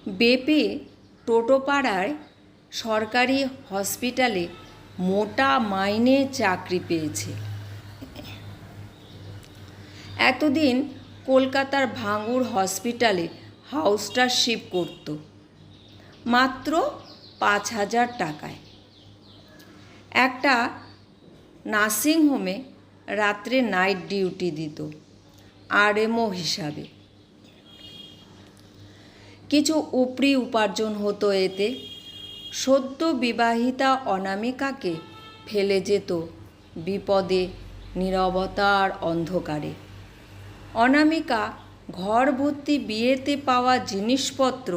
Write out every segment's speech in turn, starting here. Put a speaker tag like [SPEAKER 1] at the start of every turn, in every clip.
[SPEAKER 1] বেপে টোটোপাড়ায় সরকারি হসপিটালে মোটা মাইনে চাকরি পেয়েছে। এতদিন কলকাতার ভাঙুর হসপিটালে হাউসটারশিপ করত মাত্র 5,000 টাকায়। একটা নার্সিংহোমে রাত্রে নাইট ডিউটি দিত আরএমও হিসাবে। কিছু উপরি উপার্জন হতো এতে। সদ্য বিবাহিতা অনামিকাকে ফেলে যেত বিপদে, নীরবতার অন্ধকারে। অনামিকা ঘর ভর্তি বিয়েতে পাওয়া জিনিসপত্র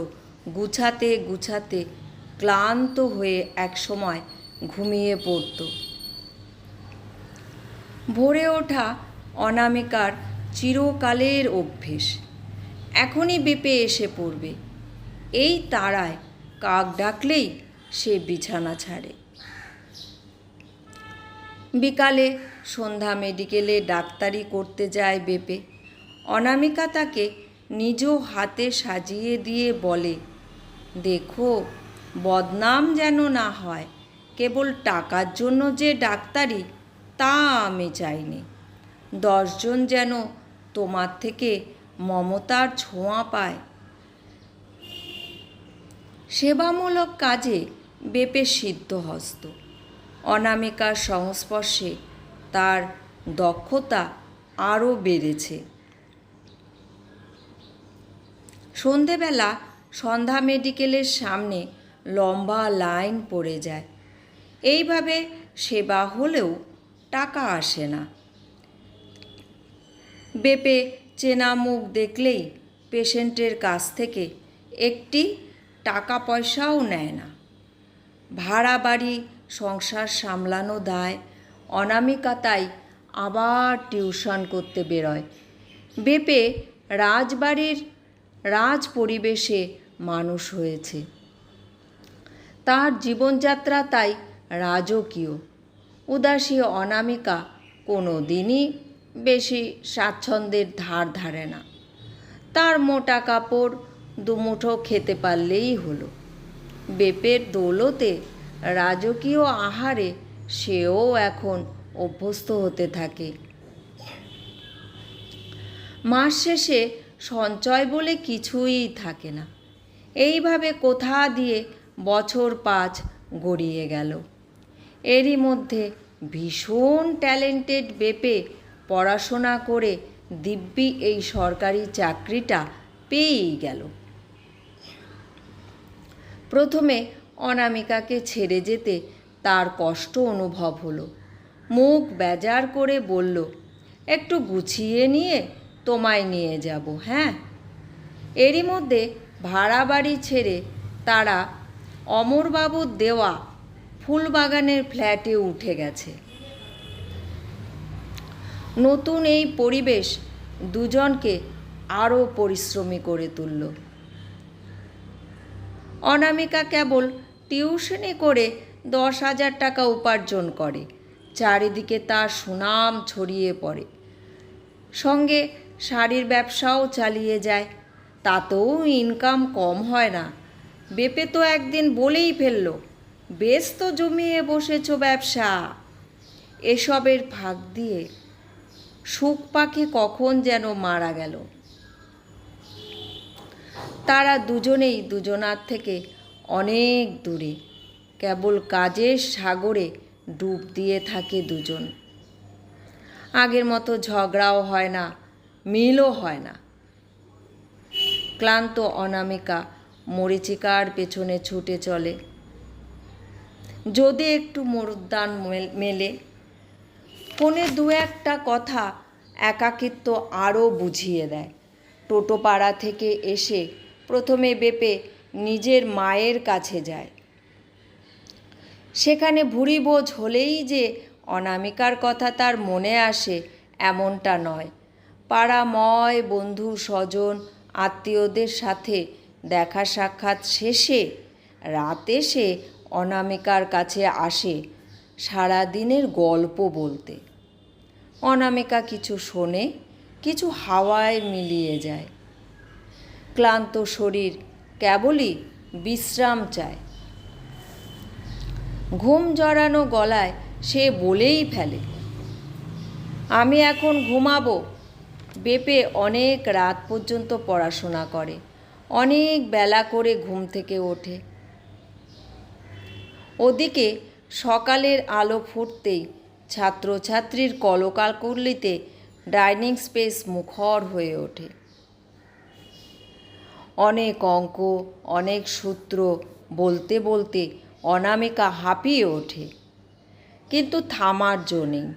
[SPEAKER 1] গুছাতে গুছাতে ক্লান্ত হয়ে একসময় ঘুমিয়ে পড়ত। ভোরে ওঠা অনামিকার চিরকালের অভ্যেস। এখনই বেপে এসে পড়বে, এই তাড়ায় কাক ডাকলেই সে বিছানা ছাড়ে। বিকালে সন্ধ্যা মেডিকেলে ডাক্তারি করতে যায় বেপে। অনামিকা তাকে নিজ হাতে সাজিয়ে দিয়ে বলে, দেখো, বদনাম যেন না হয়। কেবল টাকার জন্য যে ডাক্তারি তা আমি চাইনি। 10 জন যেন তোমার থেকে মমতার ছোঁয়া পায়। সেবামূলক কাজে বেপে সিদ্ধহস্ত। অনামিকার সংস্পর্শে তার দক্ষতা আরও বেড়েছে। সন্ধেবেলা সন্ধ্যা মেডিকেলের সামনে লম্বা লাইন পড়ে যায়। এইভাবে সেবা হলেও টাকা আসে না। বেপে চেনা মুখ দেখলেই পেশেন্টের কাছ থেকে একটি টাকা পয়সাও নেয় না। ভাড়া বাড়ি, সংসার সামলানো দায়। অনামিকা তাই আবার টিউশন করতে বেরোয়। বেপে রাজবাড়ির রাজ পরিবেশে মানুষ হয়েছে। তার জীবনযাত্রা তাই রাজকীয়। উদাসী অনামিকা কোনো দিনই বেশি স্বাচ্ছন্দ্যের ধার ধারে না। তার মোটা কাপড় দুমুঠো খেতে পারলেই হলো। বেপের দৌলতে রাজকীয় আহারে সেও এখন অভ্যস্ত হতে থাকে। মাস শেষে সঞ্চয় বলে কিছুই থাকে না। এইভাবে কোথা দিয়ে বছর 5 গড়িয়ে গেল। এরই মধ্যে ভীষণ ট্যালেন্টেড বেপে পড়াশোনা করে দিব্যি এই সরকারি চাকরিটা পেয়েই গেল। প্রথমে অনামিকাকে ছেড়ে যেতে তার কষ্ট অনুভব হলো। মুখ বেজার করে বলল, একটু গুছিয়ে নিয়ে তোমায় নিয়ে যাব। হ্যাঁ। এরই মধ্যে ভাড়া বাড়ি ছেড়ে তারা অমরবাবুর দেওয়া ফুলবাগানের ফ্ল্যাটে উঠে গেছে। নতুন এই পরিবেশ দুজনকে আরও পরিশ্রমী করে তুলল। অনামিকা কেবল টিউশনি করে 10,000 টাকা উপার্জন করে। চারিদিকে তার সুনাম ছড়িয়ে পড়ে। সঙ্গে শাড়ির ব্যবসাও চালিয়ে যায়। তাতেও ইনকাম কম হয় না। বেপে তো একদিন বলেই ফেলল, বেশ তো জমিয়ে বসেছ ব্যবসা। এসবের ফাঁক দিয়ে সুখ পাখি কখন যেন মারা গেল। তারা দুজনেই দুজনার থেকে অনেক দূরে। কেবল কাজের সাগরে ডুব দিয়ে থাকে দুজন। আগের মতো ঝগড়াও হয় না, মিলও হয় না। ক্লান্ত অনামিকা মরীচিকার পেছনে ছুটে চলে। যদি একটু মরুদ্যান মেলে। ফোনে 2-1টা কথা একাকিত্ব আরও বুঝিয়ে দেয়। টোটোপাড়া থেকে এসে প্রথমে বেপে নিজের মায়ের কাছে যায়। সেখানে ভুঁড়ি বোঝ হলেই যে অনামিকার কথা তার মনে আসে এমনটা নয়। পাড়াময় বন্ধু স্বজন আত্মীয়দের সাথে দেখা সাক্ষাৎ শেষে রাতে সে অনামিকার কাছে আসে সারাদিনের গল্প বলতে। অনামিকা কিছু শোনে, কিছু হাওয়ায় মিলিয়ে যায়। ক্লান্ত শরীর কেবলই বিশ্রাম চায়। ঘুম জড়ানো গলায় সে বলেই ফেলে, আমি এখন ঘুমাবো। বেপে অনেক রাত পর্যন্ত পড়াশোনা করে, অনেক বেলা করে ঘুম থেকে ওঠে। ওদিকে সকালের আলো ফুটতেই ছাত্রছাত্রীর কলকাকলিতে ডাইনিং স্পেস মুখর হয়ে ওঠে। অনেক অঙ্ক, অনেক সূত্র বলতে বলতে অনামিকা হাঁপিয়ে ওঠে, কিন্তু থামার জো নেই।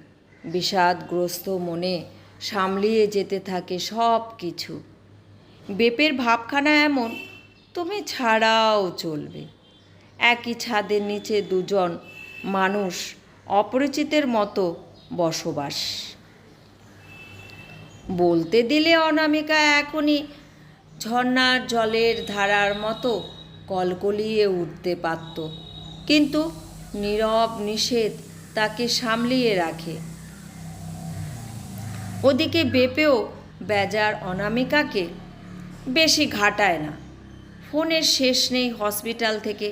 [SPEAKER 1] বিষাদগ্রস্ত মনে সামলিয়ে যেতে থাকে সব কিছু। বেপের ভাবখানা এমন, তুমি ছাড়াও চলবে। একই ছাদের নিচে দুজন মানুষ অপরিচিতের মতো বসবাস। বলতে দিলে অনামিকা এখনই ঝর্ণার জলের ধারার মতো কলকলিয়ে উঠতে পারত, কিন্তু নীরব নিষেধ তাকে সামলিয়ে রাখে। ওদিকে বেপেও বেজার অনামিকাকে বেশি ঘাটায় না। ফোনের শেষ নেই হসপিটাল থেকে,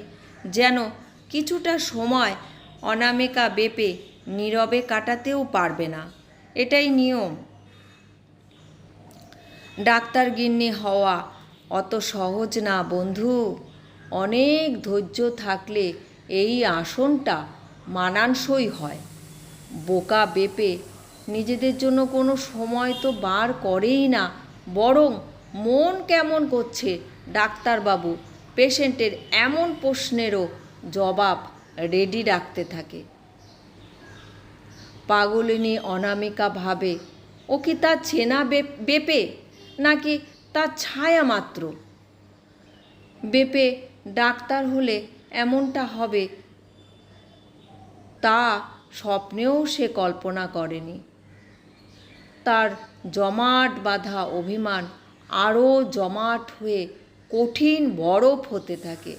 [SPEAKER 1] যেন কিছুটা সময় অনামিকা বেপে নীরবে কাটাতেও পারবে না। এটাই নিয়ম। ডাক্তার গিন্নি হওয়া অত সহজ না বন্ধু। অনেক ধৈর্য থাকলে এই আসনটা মানানসই হয়। বোকা বেপে নিজেদের জন্য কোনো সময় তো বার করেই না, বরং মন কেমন করছে ডাক্তারবাবু পেশেন্টের এমন প্রশ্নেরও জবাব রেডি রাখতে থাকে। পাগলিনী অনামিকা ভাবে, ও কি তার চেনা বেপে, নাকি তার ছায়া মাত্র? বেপে ডাক্তার হলে এমনটা হবে তা স্বপ্নেও সে কল্পনা করেনি। তার জমাট বাঁধা অভিমান আরও জমাট হয়ে কঠিন বরফ হতে থাকে।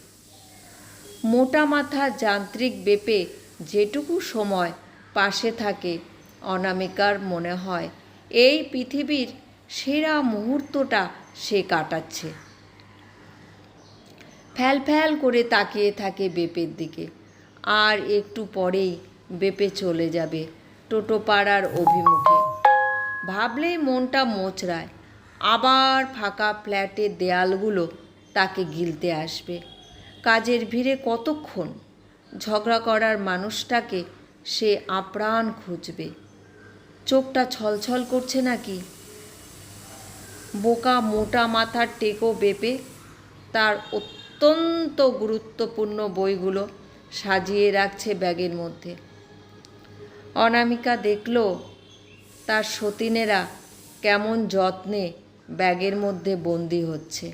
[SPEAKER 1] মোটা মাথার যান্ত্রিক বেপে যেটুকু সময় পাশে থাকে, অনামিকার মনে হয় এই পৃথিবীর সেরা মুহূর্তটা সে কাটাচ্ছে। ফ্যাল ফ্যাল করে তাকিয়ে থাকে বেপের দিকে। আর একটু পরেই বেপে চলে যাবে টোটোপাড়ার অভিমুখে। ভাবলেই মনটা মোচড়ায়। আবার ফাঁকা ফ্ল্যাটের দেয়ালগুলো তাকে গিলতে আসবে। কাজের ভিড়ে কতক্ষণ? ঝগড়া করার মানুষটাকে সে আপ্রাণ খুঁজবে। চোখটা ছলছল করছে নাকি? বোকা মোটা মাথার টেকো বেপে তার অত্যন্ত গুরুত্বপূর্ণ বইগুলো সাজিয়ে রাখছে ব্যাগের মধ্যে। অনামিকা দেখল তার সতীনেরা কেমন যত্নে ব্যাগের মধ্যে বন্দি হচ্ছে।